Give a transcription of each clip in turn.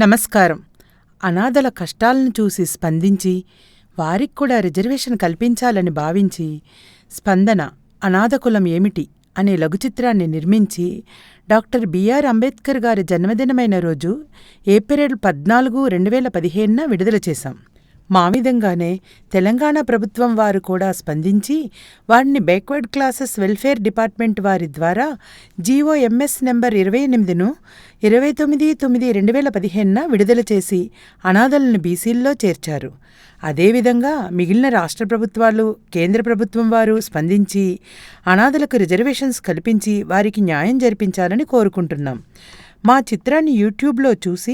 నమస్కారం. అనాథల కష్టాలను చూసి స్పందించి వారికి కూడా రిజర్వేషన్ కల్పించాలని భావించి స్పందన అనాథకులం ఏమిటి అనే లఘుచిత్రాన్ని నిర్మించి డాక్టర్ బిఆర్ అంబేద్కర్ గారి జన్మదినమైన రోజు ఏప్రిల్ 14, 2015న విడుదల చేశాం. మా విధంగానే తెలంగాణ ప్రభుత్వం వారు కూడా స్పందించి వారిని బ్యాక్వర్డ్ క్లాసెస్ వెల్ఫేర్ డిపార్ట్మెంట్ వారి ద్వారా GOMS నంబర్ 28ను 29/9/2015న విడుదల చేసి అనాథలను బీసీల్లో చేర్చారు. అదేవిధంగా మిగిలిన రాష్ట్ర ప్రభుత్వాలు, కేంద్ర ప్రభుత్వం వారు స్పందించి అనాథలకు రిజర్వేషన్స్ కల్పించి వారికి న్యాయం జరిపించాలని కోరుకుంటున్నాం. మా చిత్రాన్ని యూట్యూబ్లో చూసి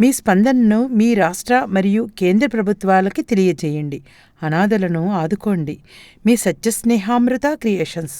మీ స్పందనను మీ రాష్ట్ర మరియు కేంద్ర ప్రభుత్వాలకి తెలియజేయండి. అనాథలను ఆదుకోండి. మీ సత్యస్నేహామృత క్రియేషన్స్.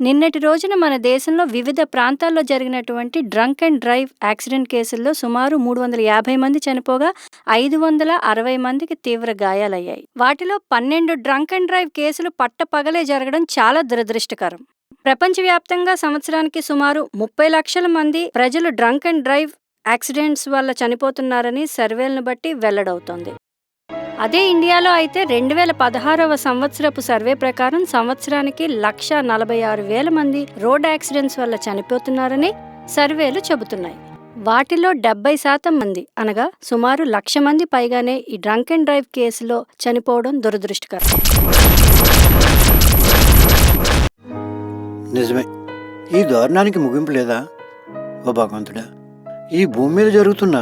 నిన్నటి రోజున మన దేశంలో వివిధ ప్రాంతాల్లో జరిగినటువంటి డ్రంక్ అండ్ డ్రైవ్ యాక్సిడెంట్ కేసుల్లో సుమారు 350 మంది చనిపోగా 560 మందికి తీవ్ర గాయాలయ్యాయి. వాటిలో 12 డ్రంక్ అండ్ డ్రైవ్ కేసులు పట్టపగలే జరగడం చాలా దురదృష్టకరం. ప్రపంచవ్యాప్తంగా సంవత్సరానికి సుమారు 30 లక్షల మంది ప్రజలు డ్రంక్ అండ్ డ్రైవ్ యాక్సిడెంట్స్ వల్ల చనిపోతున్నారని సర్వేలను బట్టి వెల్లడవుతోంది. అదే ఇండియాలో అయితే 2016వ సంవత్సరపు సర్వే ప్రకారం సంవత్సరానికి 146,000 మంది రోడ్ యాక్సిడెంట్స్ వల్ల చనిపోతున్నారని సర్వేలు చెబుతున్నాయి. వాటిలో 70% మంది అనగా సుమారు 1,00,000 మంది పైగానే ఈ డ్రంక్ అండ్ డ్రైవ్ కేసులో చనిపోవడం దురదృష్టకరం. నిజమే. ఈ దారుణానికి ముగింపు లేదా? ఓ భగవంతుడా, ఈ భూమి మీద జరుగుతున్న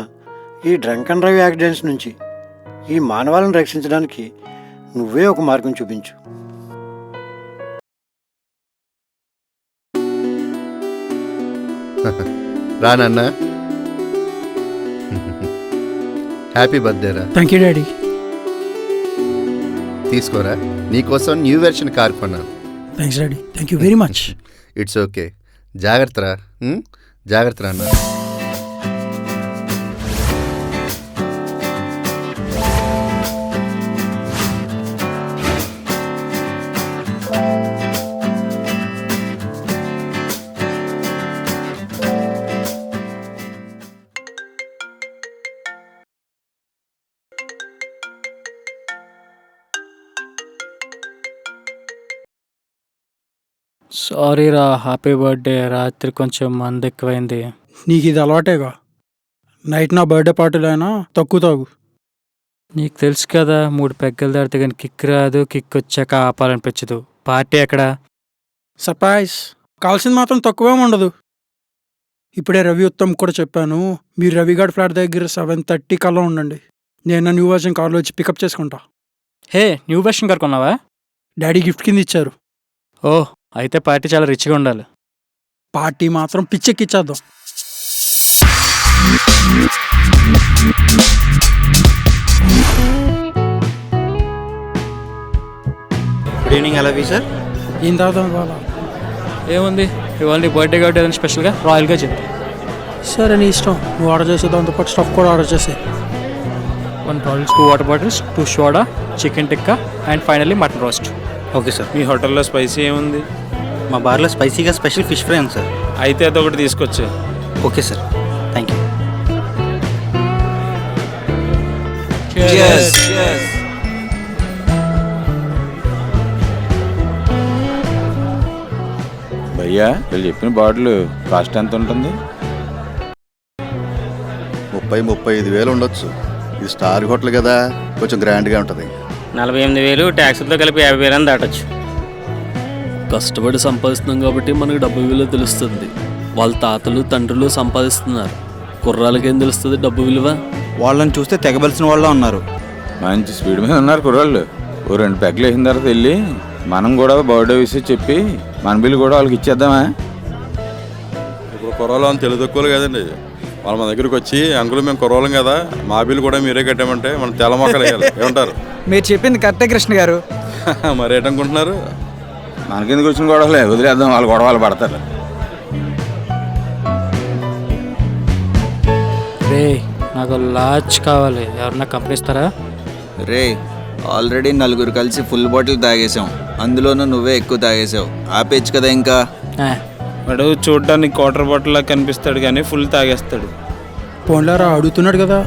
ఈ డ్రంక్ అండ్ డ్రైవ్ యాక్సిడెంట్స్ నుంచి ఈ మానవాళిని రక్షించడానికి నువ్వే ఒక మార్గం చూపించు. రానన్నా, హ్యాపీ బర్త్డే రా. Thank you daddy. తీసుకోరా, నీకోసం న్యూ వెర్షన్ కార్ కొన్నాను. Thanks daddy. Thank you very much. It's okay. జాగ్రత్త రా. జాగ్రత్త రా అన్న. సారీ రా, హ్యాపీ బర్త్డే. రాత్రి కొంచెం మంది ఎక్కువైంది. నీకు ఇది అలవాటేగా. నైట్ నా బర్త్డే పార్టీలో అయినా తక్కువ తాగు. నీకు తెలుసు కదా, 3 పెగ్గలు దాడితే కానీ కిక్ రాదు, కిక్ వచ్చాక ఆపాలనిపించదు. పార్టీ ఎక్కడ? సర్ప్రైజ్. కావాల్సింది మాత్రం తక్కువేం ఉండదు. ఇప్పుడే రవి ఉత్తమ్ కూడా చెప్పాను, మీరు రవిగాడ్ ఫ్లాట్ దగ్గర 7:30 కల్లా ఉండండి. నేను నా న్యూ వర్షన్ కార్లో వచ్చి పికప్ చేసుకుంటా. హే, న్యూ వెర్షన్ కార్ కొన్నావా? డాడీ గిఫ్ట్ కింద ఇచ్చారు. ఓ, అయితే పార్టీ చాలా రిచ్గా ఉండాలి. పార్టీ మాత్రం పిచ్చెక్కిచ్చేద్దాం. Good evening. అలాగే సార్. ఏం తాగుతాం ఇవాళ? ఏముంది, ఇవాళ నీ బర్త్డే కాబట్టి ఏదైనా స్పెషల్గా రాయల్గా చెప్పు. సరే, నీ ఇష్టం. నువ్వు ఆర్డర్ చేసే దాంతోపాటు స్టఫ్ కూడా ఆర్డర్ చేసే. 1 bottles, 2 water bottles, 2 soda, chicken tikka and finally mutton roast. Okay sir. మీ హోటల్లో స్పైసీ ఏముంది? మా బార్లో స్పైసీగా స్పెషల్ ఫిష్ ఫ్రై ఉంది సార్. అయితే అదొకటి తీసుకొచ్చే. Okay sir, thank you. భయ్యా, వీళ్ళు చెప్పిన బాటిల్ కాస్ట్ ఎంత ఉంటుంది? 30-35 వేలు ఉండొచ్చు. ఇది స్టార్ హోటల్ కదా, కొంచెం గ్రాండ్గా ఉంటుంది. 48,000 ట్యాక్సులతో కలిపి 50,000 అని దాటొచ్చు. కష్టపడి సంపాదిస్తున్నాం కాబట్టి మనకు డబ్బు విలువ తెలుస్తుంది. వాళ్ళ తాతలు తండ్రులు సంపాదిస్తున్నారు, కుర్రాలకేం తెలుస్తుంది డబ్బు విలువ? వాళ్ళని చూస్తే తెగబలిసిన వాళ్ళ ఉన్నారు. మంచి స్పీడ్ మీద ఉన్నారు కుర్రాళ్ళు. ఓ 2 పెగ్గలు వేసిన తర్వాత వెళ్ళి మనం కూడా బర్త్డే విషయం చెప్పి మన బిల్లు కూడా వాళ్ళకి ఇచ్చేద్దామా? ఇప్పుడు కుర్రాలు అని తెలుగు తక్కువలు కదండి. వాళ్ళు మన దగ్గరికి వచ్చి అంకులు మేము కుర్రోళ్ళం కదా, మా బిల్లు కూడా మీరే కట్టామంటే మనం తెల్ల మొక్కలు వేయాలి. ఏమంటారు? మీరు చెప్పింది కరెక్టే కృష్ణ గారు. మరి ఏంటనుకుంటున్నారు? మనకెందుకు వచ్చిన గొడవలే, వదిలేద్దాం, వాళ్ళు గొడవలు పడతారు. రే నాకు లార్జ్ కావాలి, ఎవరన్నా కంపెనీ ఇస్తారా? రే ఆల్రెడీ 4 కలిసి ఫుల్ బాటిల్ తాగేసాం, అందులోనూ నువ్వే ఎక్కువ తాగేసావు. ఆపేచ్చు కదా ఇంకా. వాడు చూడడానికి క్వార్టర్ బాటిల్ లా కనిపిస్తాడు కానీ ఫుల్ తాగేస్తాడు. పోన్లారా అడుగుతున్నాడు కదా,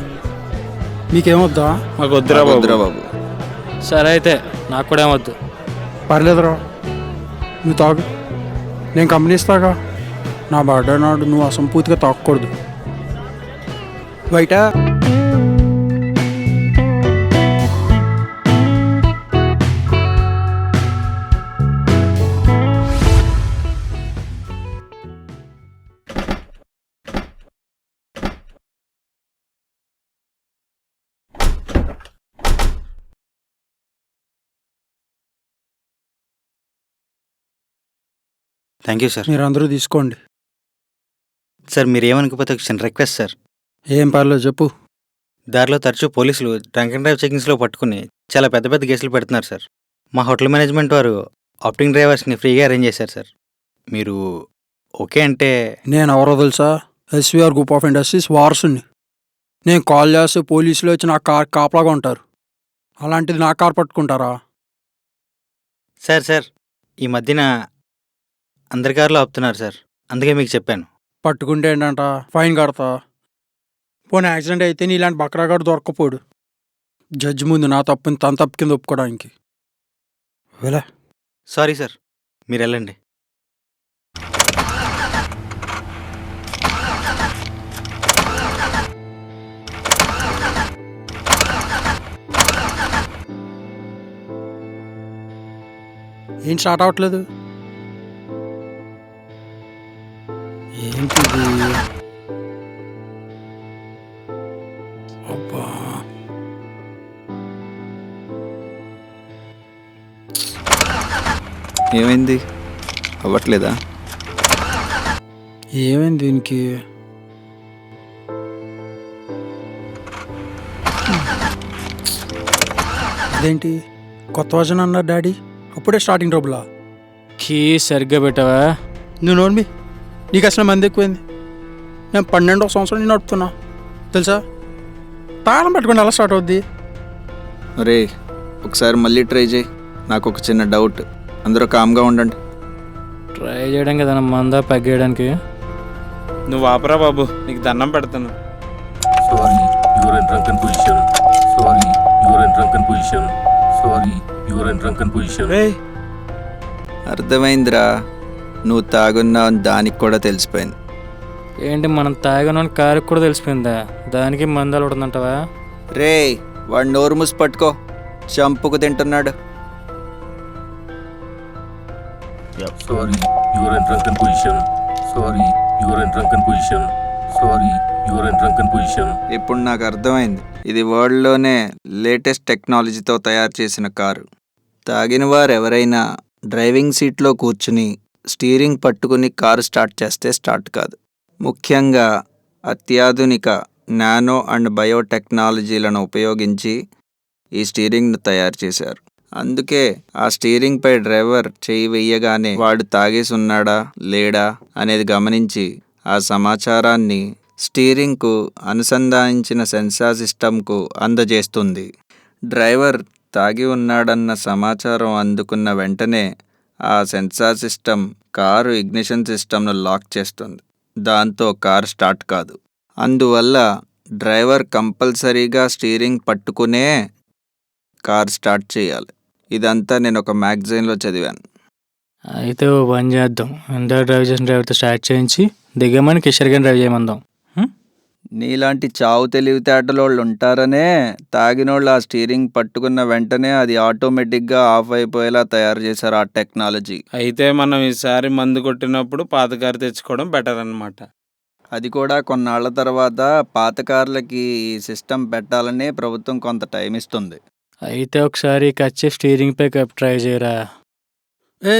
మీకేమొద్దా? మాకు వద్దురా బాబు. సరే అయితే నాకు కూడా ఏమొద్దు. పర్లేదురా, నువ్వు తాగు, నేను కంపెనీ ఇస్తాగా. నా బర్త్డే నాడు నువ్వు అసంపూర్తిగా తాగకూడదు. బయట థ్యాంక్ యూ సార్. మీరందరూ తీసుకోండి. సార్ మీరు ఏమనుకోకపోతే ఒక చిన్న రిక్వెస్ట్ సార్. ఏం పర్లేదు చెప్పు. దారిలో తరచూ పోలీసులు డ్రంక్ అండ్ డ్రైవ్ చెకింగ్స్లో పట్టుకుని చాలా పెద్ద పెద్ద కేసులు పెడుతున్నారు సార్. మా హోటల్ మేనేజ్మెంట్ వారు ఆప్టింగ్ డ్రైవర్స్ని ఫ్రీగా అరేంజ్ చేశారు సార్. మీరు ఓకే అంటే. నేను ఎవరో తెలుసా? ఎస్వీఆర్ గ్రూప్ ఆఫ్ ఇండస్ట్రీస్ వారసుని. నేను కాల్ చేస్తే పోలీసులు వచ్చి నా కార్ కాపలాగా ఉంటారు. అలాంటిది నా కార్ పట్టుకుంటారా? సార్ ఈ మధ్యన అందరి కార్లో ఆపుతున్నారు సార్, అందుకే మీకు చెప్పాను. పట్టుకుంటే ఏంటంట, ఫైన్ కడతా. పోనీ యాక్సిడెంట్ అయితే నీ ఇలాంటి బక్రాగాడు దొరకపోడు. జడ్జి ముందు నా తప్పుని తన తప్పు కింద ఒప్పుకోవడానికి. వెళ్ళా. సారీ సార్, మీరు వెళ్ళండి. ఏం స్టార్ట్ అవ్వట్లేదు? ఏంటిది? అబ్బా, ఏమైంది? అవ్వట్లేదా? ఏమైంది దీనికి? అదేంటి కొత్త వర్జన్ అన్నారు డాడీ? అప్పుడే స్టార్టింగ్ ట్రబులా? కీ సరిగ్గా పెట్టావా? నువ్వు నోడ్మి, నీకు అసలు మంది ఎక్కువైంది. నేను 12వ సంవత్సరం నేను నడుపుతున్నా తెలుసా? తాళం పెట్టుకుని ఎలా స్టార్ట్ అవుద్ది? అరే ఒకసారి మళ్ళీ ట్రై చేయి. నాకు ఒక చిన్న డౌట్, అందరూ కామ్గా ఉండండి. ట్రై చేయడం కదా మందా పెగ్గేయడానికి. నువ్వు ఆపరా బాబు, నీకు దండం పెడతాను. Sorry, you are in drunken position. Sorry, you are in drunken position. Sorry, you are in drunken position. అర్థమైందిరా, నువ్వు తాగున్నావు దానికి కూడా తెలిసిపోయింది. ఏంటి మనం తాగనని కారుకి కూడా తెలిసిపోయిందా? దానికి మందాలు ఉంటుందంటావా? రే వాడు నోరు మూసి పట్టుకో, చంపుకు తింటున్నాడు. Sorry, you are in drunken position. Sorry, you are in drunken position. Sorry, you are in drunken position. ఇప్పుడు నాకు అర్థమైంది, ఇది వరల్డ్లోనే లేటెస్ట్ టెక్నాలజీతో తయారు చేసిన కారు. తాగిన వారు ఎవరైనా డ్రైవింగ్ సీట్లో కూర్చుని స్టీరింగ్ పట్టుకుని కారు స్టార్ట్ చేస్తే స్టార్ట్ కాదు. ముఖ్యంగా అత్యాధునిక నానో అండ్ బయోటెక్నాలజీలను ఉపయోగించి ఈ స్టీరింగ్ను తయారు చేశారు. అందుకే ఆ స్టీరింగ్పై డ్రైవర్ చేయి వెయ్యగానే వాడు తాగేసి ఉన్నాడా లేడా అనేది గమనించి ఆ సమాచారాన్ని స్టీరింగ్కు అనుసంధానించిన సెన్సార్ సిస్టమ్కు అందజేస్తుంది. డ్రైవర్ తాగి ఉన్నాడన్న సమాచారం అందుకున్న వెంటనే ఆ సెన్సార్ సిస్టమ్ కారు ఇగ్నిషన్ సిస్టమ్ను లాక్ చేస్తుంది. దాంతో కారు స్టార్ట్ కాదు. అందువల్ల డ్రైవర్ కంపల్సరీగా స్టీరింగ్ పట్టుకునే కార్ స్టార్ట్ చేయాలి. ఇదంతా నేను ఒక మ్యాగజైన్లో చదివాను. అయితే ఓ పని చేద్దాం, ఇందా డ్రైవ్ చేసిన డ్రైవర్తో స్టార్ట్ చేయించి దిగమని కిషోర్ గారిని డ్రైవ్ చేయమందాం. నీలాంటి చావు తెలివితేటలోళ్ళు ఉంటారనే తాగినోళ్ళు ఆ స్టీరింగ్ పట్టుకున్న వెంటనే అది ఆటోమేటిక్గా ఆఫ్ అయిపోయేలా తయారు చేశారు ఆ టెక్నాలజీ. అయితే మనం ఈసారి మందు కొట్టినప్పుడు పాత కారు తెచ్చుకోవడం బెటర్ అన్నమాట. అది కూడా కొన్నాళ్ల తర్వాత పాత కార్లకి ఈ సిస్టమ్ పెట్టాలని ప్రభుత్వం కొంత టైం ఇస్తుంది. అయితే ఒకసారి కచ్చి స్టీరింగ్ పై ట్రై చేయరా. ఏ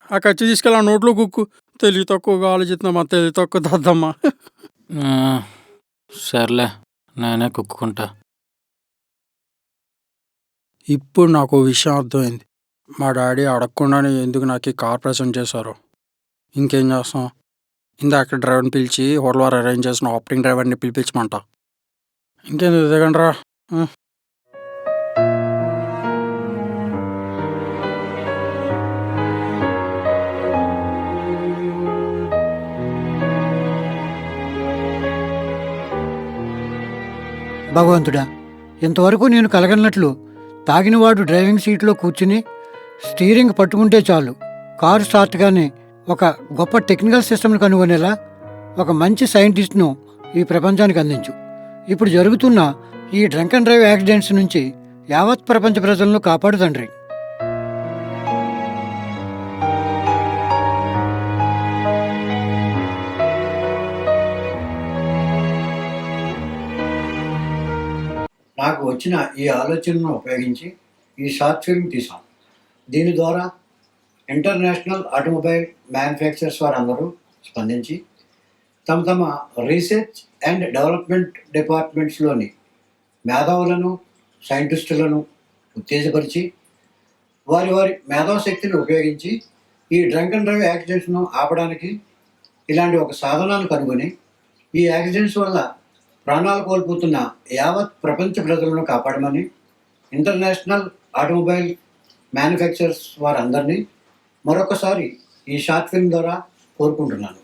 ఆ ఖర్చు తీసుకెళ్ళి ఆ నోట్లో కుక్కు. తెలివి తక్కువగా ఆలోచిస్తున్నామా, తెలివి తక్కువ దద్దమ్మా. ఆ, సర్లే నేనే కుక్కుంటా. ఇప్పుడు నాకు ఓ విషయం అర్థమైంది. మా డాడీ అడగకుండానే ఎందుకు నాకు ఈ కార్ ప్రెజెంట్ చేశారు. ఇంకేం చేస్తాం, ఇందాక డ్రైవర్ని పిలిచి హోటల్ వారు అరేంజ్ చేసిన ఆప్టింగ్ డ్రైవర్ని పిలిపించమంట. ఇంకేం దిగండి రా. భగవంతుడా, ఇంతవరకు నేను కలగనట్లు తాగినవాడు డ్రైవింగ్ సీట్లో కూర్చుని స్టీరింగ్ పట్టుకుంటే చాలు, కారు స్టార్ట్గానే ఒక గొప్ప టెక్నికల్ సిస్టమ్ని కనుగొనేలా ఒక మంచి సైంటిస్ట్ను ఈ ప్రపంచానికి అందించు. ఇప్పుడు జరుగుతున్న ఈ డ్రంక్ అండ్ డ్రైవ్ యాక్సిడెంట్స్ నుంచి యావత్ ప్రపంచ ప్రజలను కాపాడు తండ్రి. నాకు వచ్చిన ఈ ఆలోచనను ఉపయోగించి ఈ షార్ట్ ఫిల్మ్ తీసాం. దీని ద్వారా ఇంటర్నేషనల్ ఆటోమొబైల్ మ్యానుఫ్యాక్చరర్స్ వారందరూ స్పందించి తమ తమ రీసెర్చ్ అండ్ డెవలప్మెంట్ డిపార్ట్మెంట్స్లోని మేధావులను, సైంటిస్టులను ఉత్తేజపరిచి వారి వారి మేధాశక్తిని ఉపయోగించి ఈ డ్రంక్ అండ్ డ్రైవ్ యాక్సిడెంట్స్ను ఆపడానికి ఇలాంటి ఒక సాధనాన్ని కనుగొని ఈ యాక్సిడెంట్స్ వల్ల ప్రాణాలు కోల్పోతున్న యావత్ ప్రపంచ ప్రజలను కాపాడమని ఇంటర్నేషనల్ ఆటోమొబైల్ మ్యానుఫ్యాక్చరర్స్ వారందరినీ మరొకసారి ఈ షార్ట్ ఫిల్మ్ ద్వారా కోరుకుంటున్నాను.